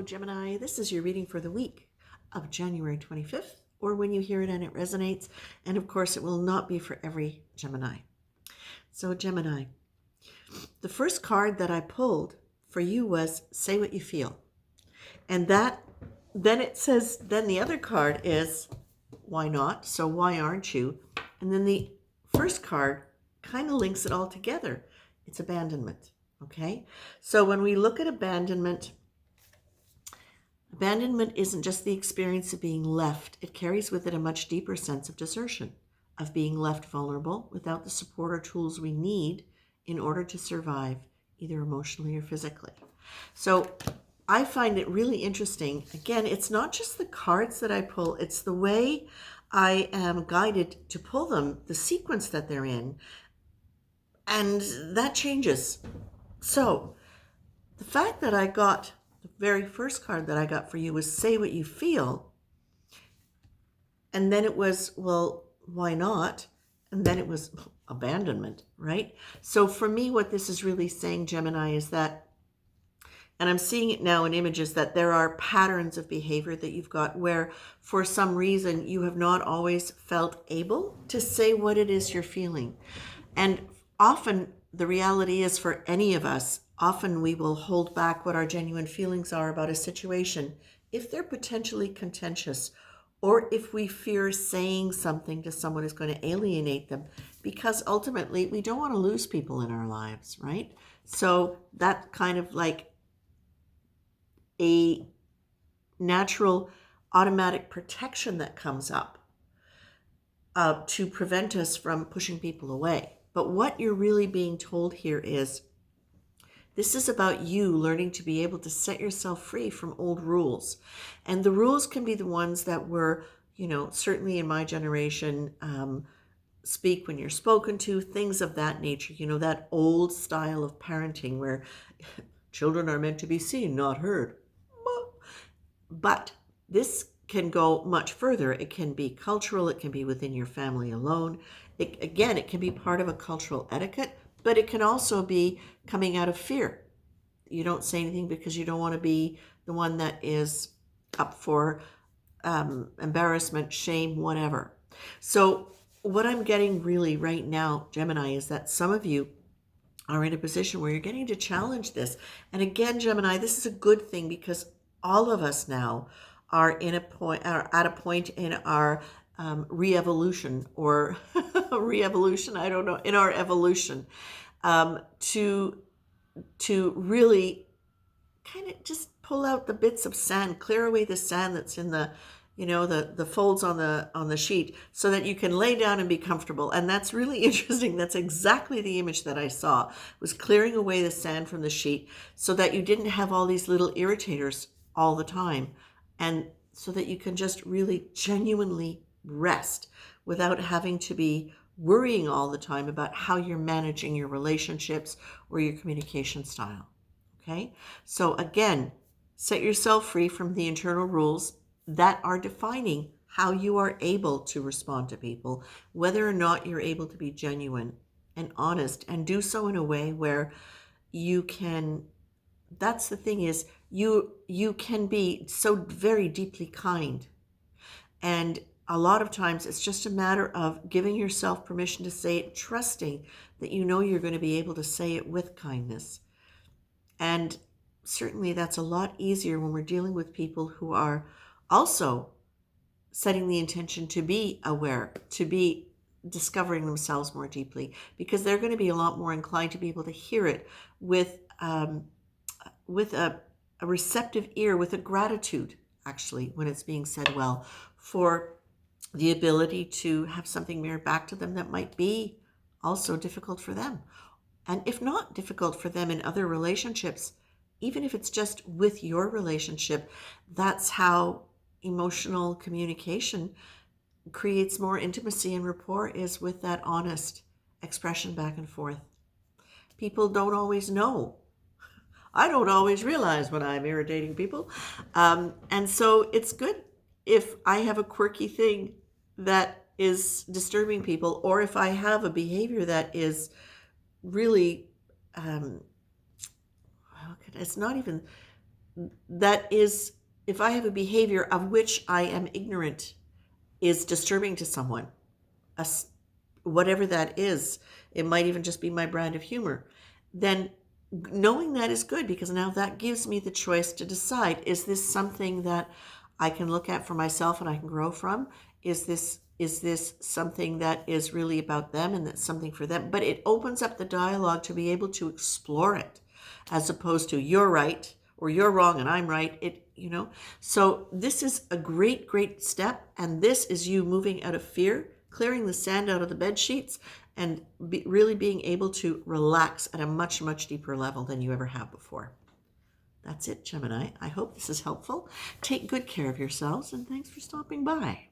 Gemini, this is your reading for the week of January 25th, or when you hear it and it resonates. And of course, it will not be for every Gemini. So Gemini, the first card that I pulled for you was Say What You Feel. And then the other card is Why Not? So why aren't you? And then the first card kind of links it all together. It's abandonment. Okay? So when we look at abandonment isn't just the experience of being left. It carries with it a much deeper sense of desertion, of being left vulnerable without the support or tools we need in order to survive, either emotionally or physically. So I find it really interesting. Again, it's not just the cards that I pull, it's the way I am guided to pull them, the sequence that they're in, and that changes. So the fact that I got the very first card that I got for you was Say What You Feel. And then it was, well, why not? And then it was abandonment, right? So for me, what this is really saying, Gemini, is that, and I'm seeing it now in images, that there are patterns of behavior that you've got where for some reason you have not always felt able to say what it is you're feeling. And often the reality is, for any of us, often we will hold back what our genuine feelings are about a situation if they're potentially contentious, or if we fear saying something to someone is going to alienate them, because ultimately we don't want to lose people in our lives, right? So that kind of like a natural automatic protection that comes up to prevent us from pushing people away. But what you're really being told here is, this is about you learning to be able to set yourself free from old rules. And the rules can be the ones that were, certainly in my generation, speak when you're spoken to, things of that nature, that old style of parenting where children are meant to be seen, not heard. But this can go much further. It can be cultural. It can be within your family alone. It can be part of a cultural etiquette, but it can also be coming out of fear. You don't say anything because you don't want to be the one that is up for embarrassment, shame, whatever. So what I'm getting really right now, Gemini, is that some of you are in a position where you're getting to challenge this. And again, Gemini, this is a good thing, because all of us now are at a point in our re-evolution, or re-evolution, I don't know, in our evolution, to really kind of just pull out the bits of sand, clear away the sand that's in the folds on the sheet, so that you can lay down and be comfortable. And that's really interesting. That's exactly the image that I saw, was clearing away the sand from the sheet so that you didn't have all these little irritators all the time, and so that you can just really genuinely rest without having to be worrying all the time about how you're managing your relationships or your communication style. Okay? So again, set yourself free from the internal rules that are defining how you are able to respond to people, whether or not you're able to be genuine and honest, and do so in a way where you can, that's the thing, is you can be so very deeply kind. And a lot of times it's just a matter of giving yourself permission to say it, trusting that you're going to be able to say it with kindness. And certainly that's a lot easier when we're dealing with people who are also setting the intention to be aware, to be discovering themselves more deeply, because they're going to be a lot more inclined to be able to hear it with a receptive ear, with a gratitude, actually, when it's being said well, for the ability to have something mirrored back to them that might be also difficult for them. And if not difficult for them in other relationships, even if it's just with your relationship, that's how emotional communication creates more intimacy and rapport, is with that honest expression back and forth. People don't always know. I don't always realize when I'm irritating people. And so it's good if I have a quirky thing that is disturbing people, or if I have a behavior that is really, it's not even that is, if I have a behavior of which I am ignorant is disturbing to someone, whatever that is, it might even just be my brand of humor, then knowing that is good, because now that gives me the choice to decide, is this something that I can look at for myself and I can grow from? Is this something that is really about them and that's something for them? But it opens up the dialogue to be able to explore it, as opposed to you're right or you're wrong and I'm right. So this is a great, great step, and this is you moving out of fear, clearing the sand out of the bed sheets, and really being able to relax at a much, much deeper level than you ever have before. That's it, Gemini. I hope this is helpful. Take good care of yourselves, and thanks for stopping by.